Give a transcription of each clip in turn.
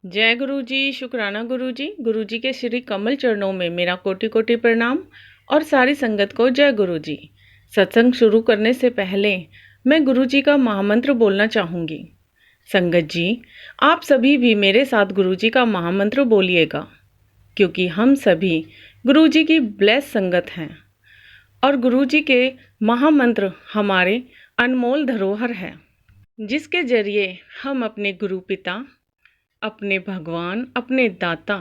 जय गुरु जी, शुक्राना गुरु जी। गुरु जी के श्री कमल चरणों में मेरा कोटि कोटि प्रणाम और सारी संगत को जय गुरु जी। सत्संग शुरू करने से पहले मैं गुरु जी का महामंत्र बोलना चाहूँगी। संगत जी, आप सभी भी मेरे साथ गुरु जी का महामंत्र बोलिएगा, क्योंकि हम सभी गुरु जी की ब्लेस संगत हैं और गुरु जी के महामंत्र हमारे अनमोल धरोहर है, जिसके जरिए हम अपने गुरु पिता, अपने भगवान, अपने दाता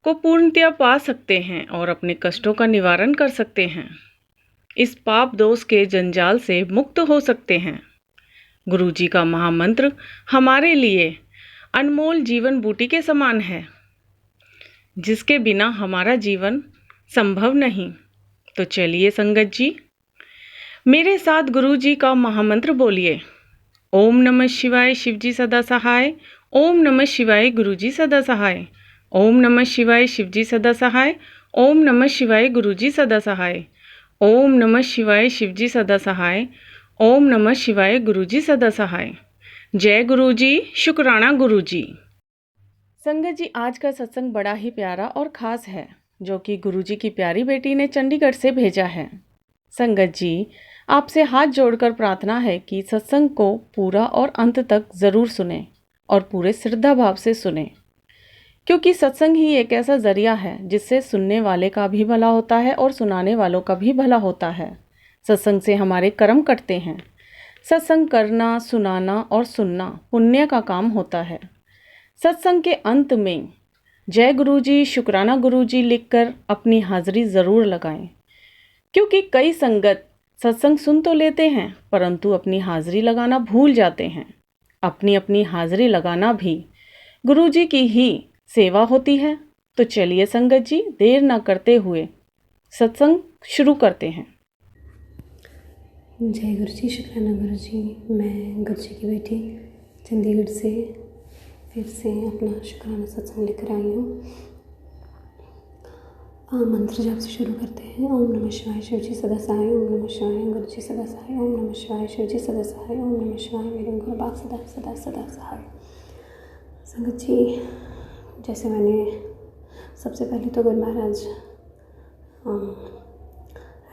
को पूर्णतया पा सकते हैं और अपने कष्टों का निवारण कर सकते हैं। इस पाप दोष के जंजाल से मुक्त हो सकते हैं। गुरु जी का महामंत्र हमारे लिए अनमोल जीवन बूटी के समान है, जिसके बिना हमारा जीवन संभव नहीं। तो चलिए संगत जी, मेरे साथ गुरु जी का महामंत्र बोलिए। ओम नमः शिवाय, शिवजी सदा सहाय। ओम नमः शिवाय, गुरुजी सदा सहाय। ओम नमः शिवाय, शिवजी सदा सहाय। ओम नमः शिवाय, गुरुजी सदा सहाय। ओम नमः शिवाय, शिवजी सदा सहाय। ओम नमः शिवाय, गुरुजी सदा सहाय। जय गुरु जी, शुक्राना गुरु जी। संगत जी, आज का सत्संग बड़ा ही प्यारा और ख़ास है, जो कि गुरु जी की प्यारी बेटी ने चंडीगढ़ से भेजा है। संगत जी, आपसे हाथ जोड़कर प्रार्थना है कि सत्संग को पूरा और अंत तक ज़रूर सुने और पूरे श्रद्धा भाव से सुने, क्योंकि सत्संग ही एक ऐसा ज़रिया है जिससे सुनने वाले का भी भला होता है और सुनाने वालों का भी भला होता है। सत्संग से हमारे कर्म कटते हैं। सत्संग करना, सुनाना और सुनना पुण्य का काम होता है। सत्संग के अंत में जय गुरु जी, शुक्राना गुरु जी लिखकर अपनी हाजिरी ज़रूर लगाएं, क्योंकि कई संगत सत्संग सुन तो लेते हैं परंतु अपनी हाजिरी लगाना भूल जाते हैं। अपनी अपनी हाजिरी लगाना भी गुरु जी की ही सेवा होती है। तो चलिए संगत जी, देर ना करते हुए सत्संग शुरू करते हैं। जय गुरु जी, शुक्राना गुरु जी। मैं गुरु जी की बेटी चंडीगढ़ से फिर से अपना शुक्राना सत्संग लेकर आई हूँ। मंत्र जाप से शुरू करते हैं। ओम नमः शिवाय, शिव जी सदा सहाय। ओम नमः शिवाय, गुरु जी सदा सहाय। ओम नमः शिवाय, शिव जी सदा सहाय। ओम नमः शिवाय, मेरे गुरु बाप सदा सदा सदा सहाय। संगत जी, जैसे मैंने सबसे पहले तो Guru Maharaj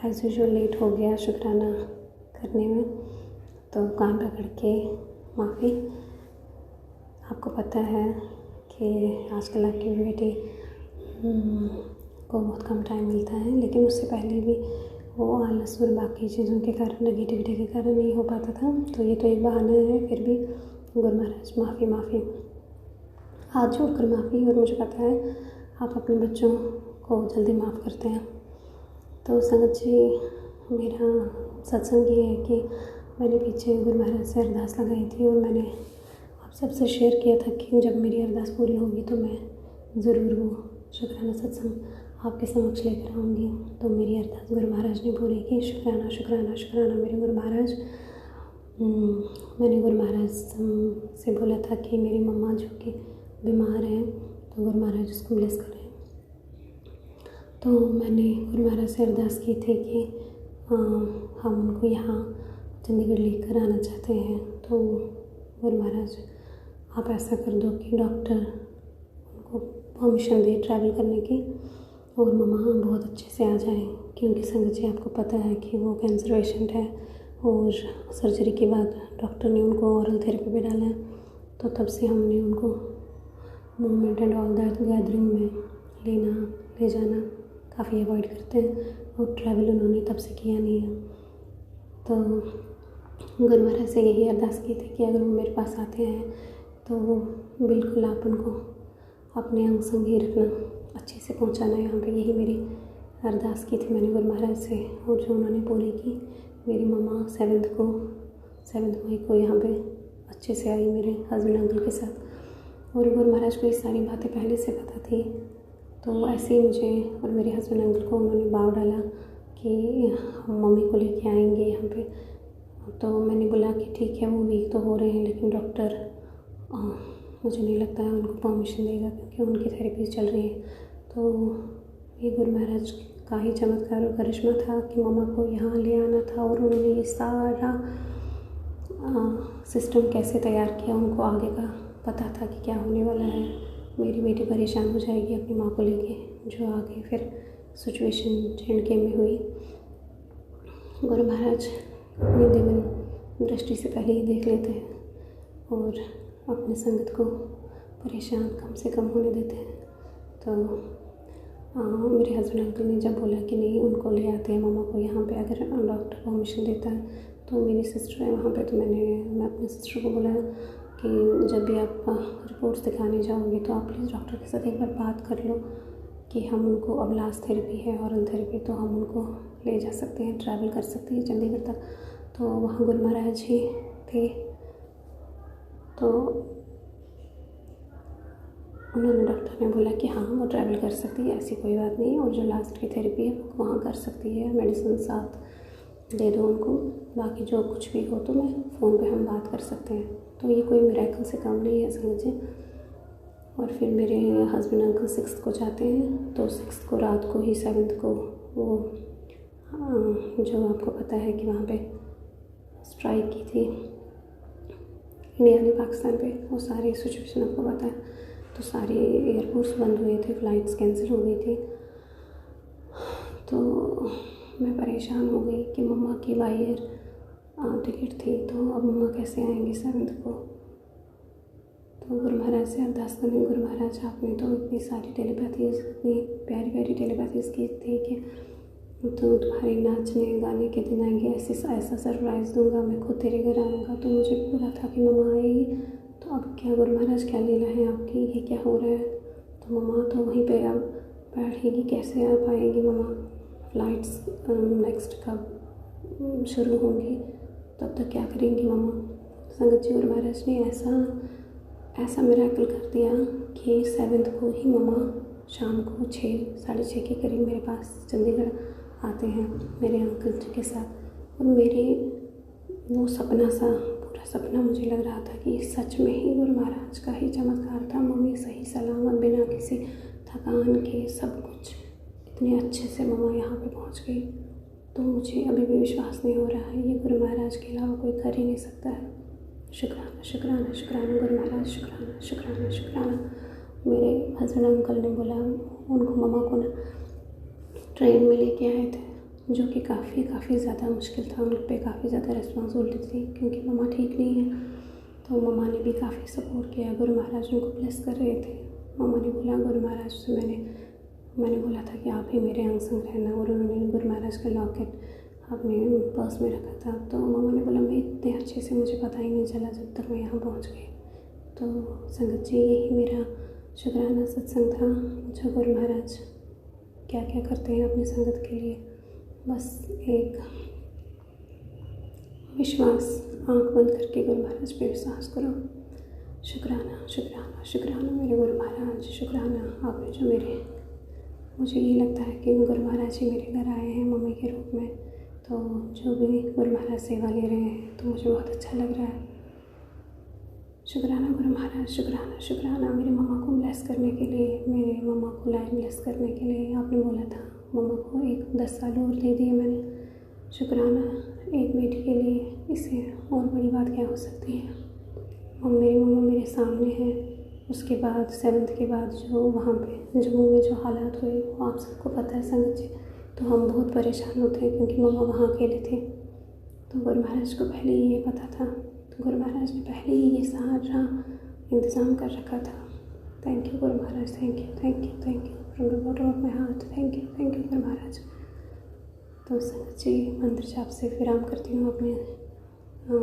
as usual late हो गया शुक्राना करने में, तो कान पकड़ के माफ़ी। आपको पता है कि आजकल आपकी बेटी को बहुत कम टाइम मिलता है, लेकिन उससे पहले भी वो आलस और बाकी चीज़ों के कारण, नेगेटिविटी के कारण नहीं हो पाता था। तो ये तो एक बहाना है, फिर भी गुरु महाराज माफ़ी हाथ जोड़कर माफ़ी। और मुझे पता है आप अपने बच्चों को जल्दी माफ़ करते हैं। तो संगत जी, मेरा सत्संग ये है कि मैंने पीछे गुरु महाराज से अरदास लगाई थी और मैंने आप सबसे शेयर किया था कि जब मेरी अरदास पूरी होगी तो मैं ज़रूर वो शुक्राना सत्संग आपके समक्ष लेकर आऊँगी। तो मेरी अरदास गुरु महाराज ने पूरी की। शुक्राना शुक्राना शुक्राना मेरे गुरु महाराज। मैंने गुरु महाराज से बोला था कि मेरी मम्मा जो कि बीमार हैं, तो गुरु महाराज उसको ब्लेस करें। तो मैंने गुरु महाराज से अरदास की थी कि हम उनको यहाँ चंडीगढ़ लेकर आना चाहते हैं। तो गुरु महाराज आप ऐसा कर दो कि डॉक्टर उनको परमिशन दे ट्रैवल करने की और मम्मा बहुत अच्छे से आ जाएं, क्योंकि संगत जी आपको पता है कि वो कैंसर पेशेंट है और सर्जरी के बाद डॉक्टर ने उनको ऑरल थेरेपी पे डाला है। तो तब से हमने उनको movement and all that gathering में ले जाना काफ़ी अवॉइड करते हैं और ट्रैवल उन्होंने तब से किया नहीं है। तो गुरु महाराज से यही अरदास की थी कि अगर वो मेरे पास आते हैं तो बिल्कुल आप उनको अपने अंग संग ही रखना, अच्छे से पहुंचाना यहाँ पे। यही मेरी अरदास की थी मैंने गुरु महाराज से, और जो उन्होंने पूरी की। मेरी मम्मा 7 मई को यहाँ पे अच्छे से आई मेरे हस्बैंड अंकल के साथ। और गुरु महाराज को ये सारी बातें पहले से पता थी। तो ऐसे ही मुझे और मेरे हस्बैंड अंकल को उन्होंने भाव डाला कि हम मम्मी को लेके आएंगे यहाँ पे। तो मैंने बोला कि ठीक है, वो वीक तो हो रहे हैं, लेकिन डॉक्टर मुझे नहीं लगता है उनको परमिशन देगा, क्योंकि उनकी थेरेपी चल रही है। तो ये गुरु महाराज का ही चमत्कार और करिश्मा था कि मम्मा को यहाँ ले आना था, और उन्होंने ये सारा सिस्टम कैसे तैयार किया उनको आगे का पता था कि क्या होने वाला है, मेरी बेटी परेशान हो जाएगी अपनी माँ को लेके, जो आगे फिर सिचुएशन झेड़के में हुई। गुरु महाराज अपनी दिव्य दृष्टि से पहले ही देख लेते हैं और अपने संगत को परेशान कम से कम होने देते हैं। तो मेरे हस्बैंड अंकल ने जब बोला कि नहीं उनको ले आते हैं मम्मा को यहाँ पे, अगर डॉक्टर परमिशन देता है, तो मेरी सिस्टर है वहाँ पे, तो मैं अपने सिस्टर को बोला कि जब भी आप रिपोर्ट्स दिखाने जाओगे तो आप प्लीज़ डॉक्टर के साथ एक बार बात कर लो कि हम उनको, अब लास्ट थेरेपी है ऑरल थेरेपी, तो हम उनको ले जा सकते हैं, ट्रैवल कर सकते हैं चंडीगढ़ तक। तो वहाँ गुरु महाराज ही थे, तो उन्होंने, डॉक्टर ने बोला कि हाँ वो ट्रैवल कर सकती है, ऐसी कोई बात नहीं है, और जो लास्ट की थेरेपी है वो वहाँ कर सकती है, मेडिसिन साथ दे दो उनको, बाकी जो कुछ भी हो तो मैं फ़ोन पे हम बात कर सकते हैं। तो ये कोई मिरेकल से काम नहीं है समझिए। और फिर मेरे हस्बैंड अंकल 6th को जाते हैं, तो 6th को रात को ही 7th को वो जो आपको पता है कि वहाँ पे स्ट्राइक की थी इंडिया ने पाकिस्तान पे, वो सारी सिचुएशन आपको पता है। तो सारे एयरपोर्ट्स बंद हुए थे, फ़्लाइट्स कैंसिल हो गई थी। तो मैं परेशान हो गई कि मम्मा की वायर टिकट थी, तो अब मम्मा कैसे आएंगी 7th को। तो गुरु महाराज से अरदास करने, गुरु महाराज आपने तो इतनी सारी टेलीपैथीज़, इतनी प्यारी प्यारी टेलीपैथीज़ की थी कि तो तुम्हारे नाचने गाने के दिन आएंगे, ऐसा सरप्राइज़ दूंगा, मैं खुद तेरे घर आऊँगा। तो मुझे बोला था कि मम्मा आएगी, तो अब क्या गुरु महाराज क्या लीला है आपकी, ये क्या हो रहा है। तो मम्मा तो वहीं पे अब बैठेगी, कैसे आ पाएगी मम्मा, फ़्लाइट्स नेक्स्ट कब शुरू होंगी, तब तक क्या करेंगी मम्मा। संगत जी, गुरु महाराज ने ऐसा मिरेकल कर दिया कि 7th को ही मम्मा शाम को 6-6:30 के करीब मेरे पास चंडीगढ़ आते हैं मेरे अंकल जी के साथ। और मेरे वो सपना सा, पूरा सपना मुझे लग रहा था कि सच में ही गुरु महाराज का ही चमत्कार था। मम्मी सही सलामत बिना किसी थकान के सब कुछ इतने अच्छे से मम्मा यहाँ पे पहुँच गई। तो मुझे अभी भी विश्वास नहीं हो रहा है, ये गुरु महाराज के अलावा कोई कर ही नहीं सकता है। शुक्राना शुक्राना शुक्राना गुरु महाराज, शुक्राना शुक्राना शुक्राना। मेरे हस्बैंड अंकल ने बोला, उनको मम्मा को ना ट्रेन में लेके आए थे, जो कि काफ़ी ज़्यादा मुश्किल था, उन पे काफ़ी ज़्यादा रिस्पॉन्सिबिलिटी थी क्योंकि मम्मा ठीक नहीं है। तो मम्मा ने भी काफ़ी सपोर्ट किया, गुरु महाराज उनको ब्लेस कर रहे थे। मम्मा ने बोला गुरु महाराज से, मैंने बोला था कि आप ही मेरे अंग संग रहना, और उन्होंने गुरु महाराज का लॉकेट अपने पर्स में रखा था। तो मम्मा ने बोला मैं इतने अच्छे से, मुझे पता ही नहीं चला जब तक मैं यहाँ पहुँच गई। तो संगत जी, यही मेरा शुक्राना सत्संग था, जो गुरु महाराज क्या क्या करते हैं अपनी संगत के लिए। बस एक विश्वास, आँख बंद करके गुरु महाराज पे विश्वास करो। शुक्राना शुक्राना शुक्राना मेरे गुरु महाराज, शुक्राना आपने जो मुझे ये लगता है कि गुरु महाराज ही मेरे घर आए हैं मम्मी के रूप में। तो जो भी गुरु महाराज सेवा ले रहे हैं तो मुझे बहुत अच्छा लग रहा है। शुक्राना गुरु महाराज, शुक्राना शुक्राना मेरी मम्मा को ब्लेस करने के लिए, मेरे मम्मा को लाइफ ब्लेस करने के लिए। आपने बोला था मम्मा को 10 साल और दे दिए मैंने। शुक्राना, एक बेटी के लिए इससे और बड़ी बात क्या हो सकती है। मेरी मम्मा मेरे सामने है। उसके बाद 7th के बाद जो वहाँ पे जम्मू में जो हालात हुए वो आप सबको पता है संगत जी। तो हम बहुत परेशान होते हैं क्योंकि मम्मा वहाँ अकेले थे। तो गुरु महाराज को पहले ही ये पता था, तो गुरु महाराज ने पहले ही ये सारा इंतज़ाम कर रखा था। Thank you Guru Maharaj, thank you thank you thank you from the bottom of my heart, thank you Guru Maharaj. तो संगत जी, मंत्र जाप से विराम करती हूँ अपने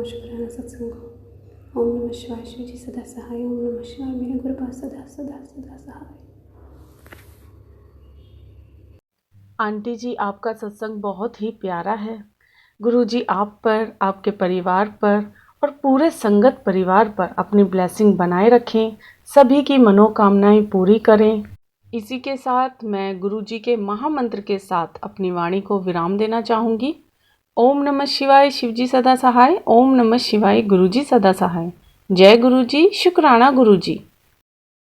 शुक्राना सत्संग को। ओम नमः शिवाय, शिव जी सदा सहाय। ओम नमः शिवाय, मेरे गुरु पास सदा सदा सदा सहाय। आंटी जी, आपका सत्संग बहुत ही प्यारा है। गुरुजी आप पर, आपके परिवार पर और पूरे संगत परिवार पर अपनी ब्लेसिंग बनाए रखें, सभी की मनोकामनाएं पूरी करें। इसी के साथ मैं गुरुजी के महामंत्र के साथ अपनी वाणी को विराम देना चाहूँगी। ओम नमः शिवाय, शिवजी सदा सहाय। ओम नमः शिवाय, गुरुजी सदा सहाय। जय गुरुजी, शुक्राना गुरुजी।